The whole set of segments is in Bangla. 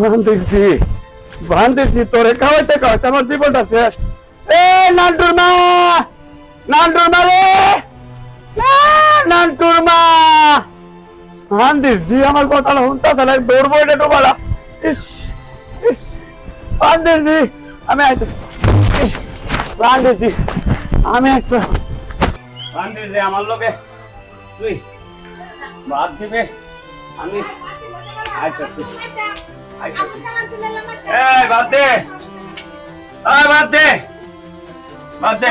বান্ধিছি বান্ধিছি তোরে খাওয়াইতে খাওয়াইতে আমার জীবনটা শেষ। এ নান্টুর মা, নান্টুর মা রে, নান্টুর মা বান্ধিছি। আমার কথাটা শুনতেছে না, দৌড়বো এটা ডোবালা। ইস ইস বান্ধিছি, আমি আইতেছি। ইস বান্ধিছি, আমি আসতো বান্ধিছি। আমার লোকে তুই বাদ দিবে, আমি আইতেছি। বাদ দে, বাদ দে, বাদ দে।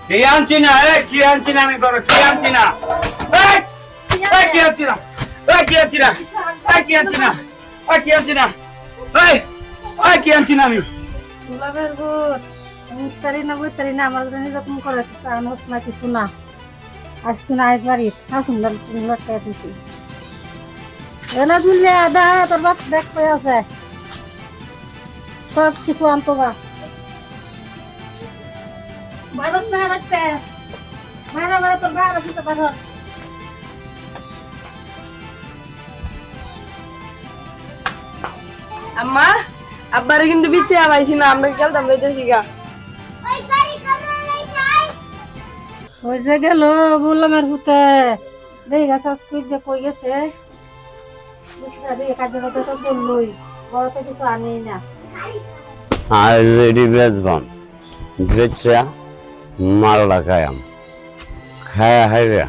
কি আনছি না, কি আনছি না, আমি করো কি আনছি না, কি আনছি না, কি আনছি না, কি আনছি না, কি আনছি না, কি আনছি না আমি। আমার জন্য যত্ন করে না কিছু না। আজ তুই না আজ বাড়ি সুন্দর দিছি এনা দুলে আদা তোর বাপ দেখ পেয়ে আছে সব কিছু আনতো বা ভারত না রাখতে ভাড়া ভাড়া তোর ভাড়া দিতে পারো। আম্মা আব্বারে কিন্তু বিচ্ছে আবাইছি না, আমরা খেলতাম বেঁচেছি গা। হয়েছে গেল গোলামের হুতে দেখি গাছ যে কই গেছে কাজে কথা তো বললই বড়তে কিছু আনি না। অলরেডি বেচবাম বেচা মালটা খায়াম খায়া হাইরা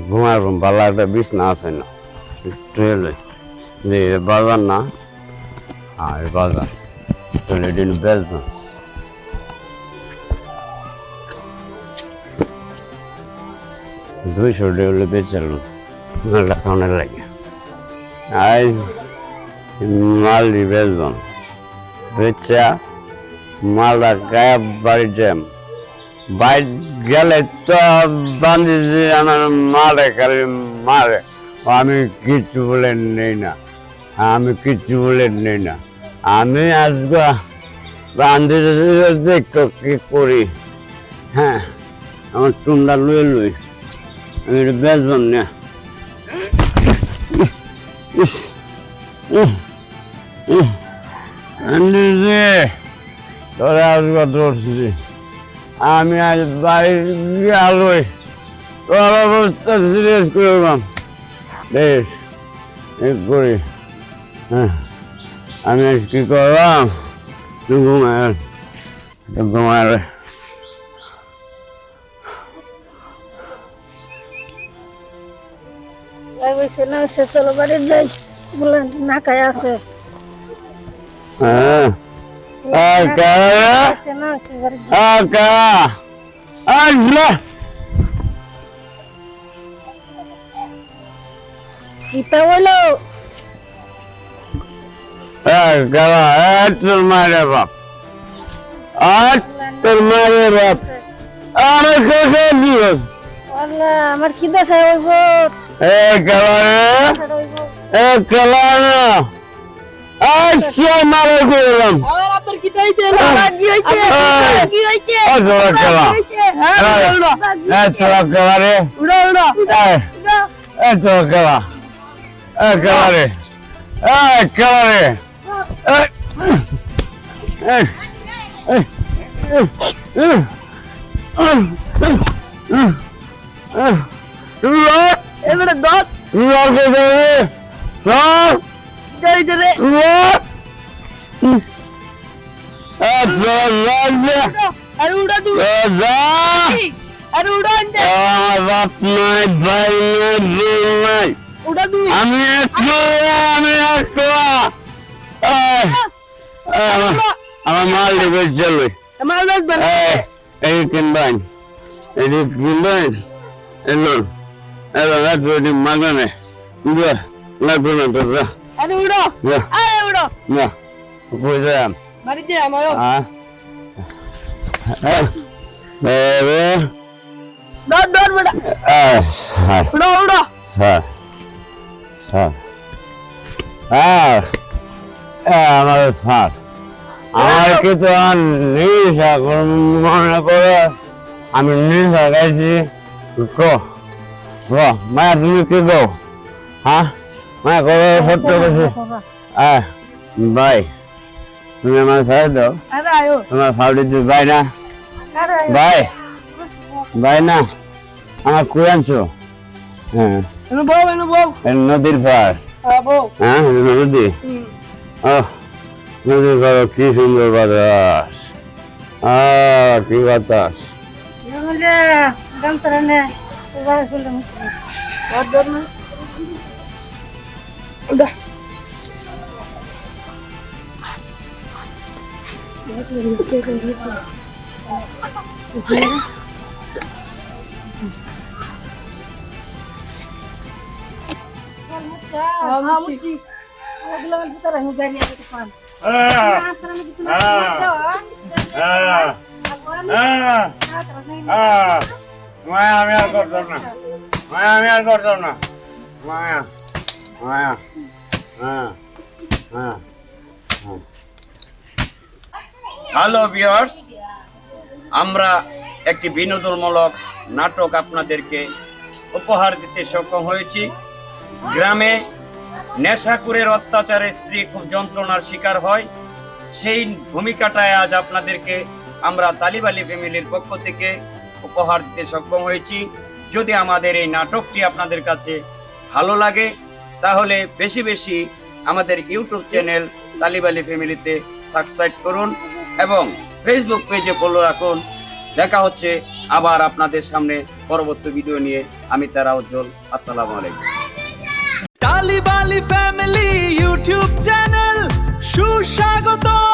ঘুমার ভালো একটা বিছনা আছে না ট্রেলে যে বাজার না আর বাজার অলরেডি বেচবাম। দুইশো ডেলে বেচালাম মালটা খাওয়ানোর লাগে। আজ মালটি বেচবাম বেচা মালটা গায়ে বাড়ি জ্যাম বাইর গেলে তো বান্ধিছি আমার মারে খালি মারে। আমি কিচ্ছু বলে নেই না, আমি কিচ্ছু বলে নেই না। আমি আজকে বান্ধি দেখো কি করি। হ্যাঁ আমার টুমটা লুয়ে লুই আমি এটা বেচবাম না। তোরা আজকে ধরছি আমি আজ বাড়ি গেলই তোর অবস্থা সিরিয়াস করলাম বেশ করি। হ্যাঁ আমি আজ কি করলাম তুই ঘুমায় ঘুমায় চলো বাড়ি যাই বলে না খায় আছে। হ্যাঁ কিতা হইলো তোর মারে বাপ তোর মারে বাপ আমার দিবস আমার কি দশা হইব খেলা মারে করলাম এবারে দত যাই দে আরে উড়া দু আরে উড়া আনতে বাপ নাই ভাই নাই উড়া দু আমি একটু আমার মাল দিবে চলবে আমার লোক বলে এই কিনবেন এই কিনবেন এলো এলো রাত্রি মাগনে লাগবে না তো আরে উড়ো আরে উড়ো না বুঝলাম বাড়ি যা আমারও দত দত বড়া উড়ো উড়ো হ্যাঁ হ্যাঁ আমার স্যার আমার কিন্তু নিশা মনে করো আমি নিশা গাইছি মায়া তুমি কি গো হ্যাঁ হ্যাঁ করো সত্য কথা আহ ভাই তুমি আমার সাথে দাও আরে আয়ো তোমার ফাউডি তুই ভাই না আরে আয়ো ভাই ভাই না আমার কই আনছো হ্যাঁ এনো বউ এই নদীর পার বউ হ্যাঁ নদী ও নদী করো কি সুন্দর বাতাস কি বাতাস বলে গামছাটা নে এবার ফুলটা মুখে আর দর না দা মায়া আমি আর করতাম না মায়া আমি আর করতাম না মায়া মায়া হ্যাঁ হ্যাঁ হ্যালো ভিউয়ার্স আমরা একটি বিনোদনমূলক নাটক আপনাদেরকে উপহার দিতে সক্ষম হয়েছি গ্রামে নেশাখোরের অত্যাচারে স্ত্রী খুব যন্ত্রণার শিকার হয় সেই ভূমিকাটায় আজ আপনাদেরকে আমরা তালিব আলী ফ্যামিলির পক্ষ থেকে উপহার দিতে সক্ষম হয়েছি যদি আমাদের এই নাটকটি আপনাদের কাছে ভালো লাগে তাহলে বেশি বেশি আমাদের ইউটিউব চ্যানেল তালিব আলী ফ্যামিলিতে সাবস্ক্রাইব করুন এবং ফেসবুক পেজে ফলো রাখুন দেখা হচ্ছে আবার আপনাদের সামনে পরবর্তী ভিডিও নিয়ে আমি তারা উজ্জ্বল আসসালামু আলাইকুম Talib Ali family YouTube channel সুস্বাগতম।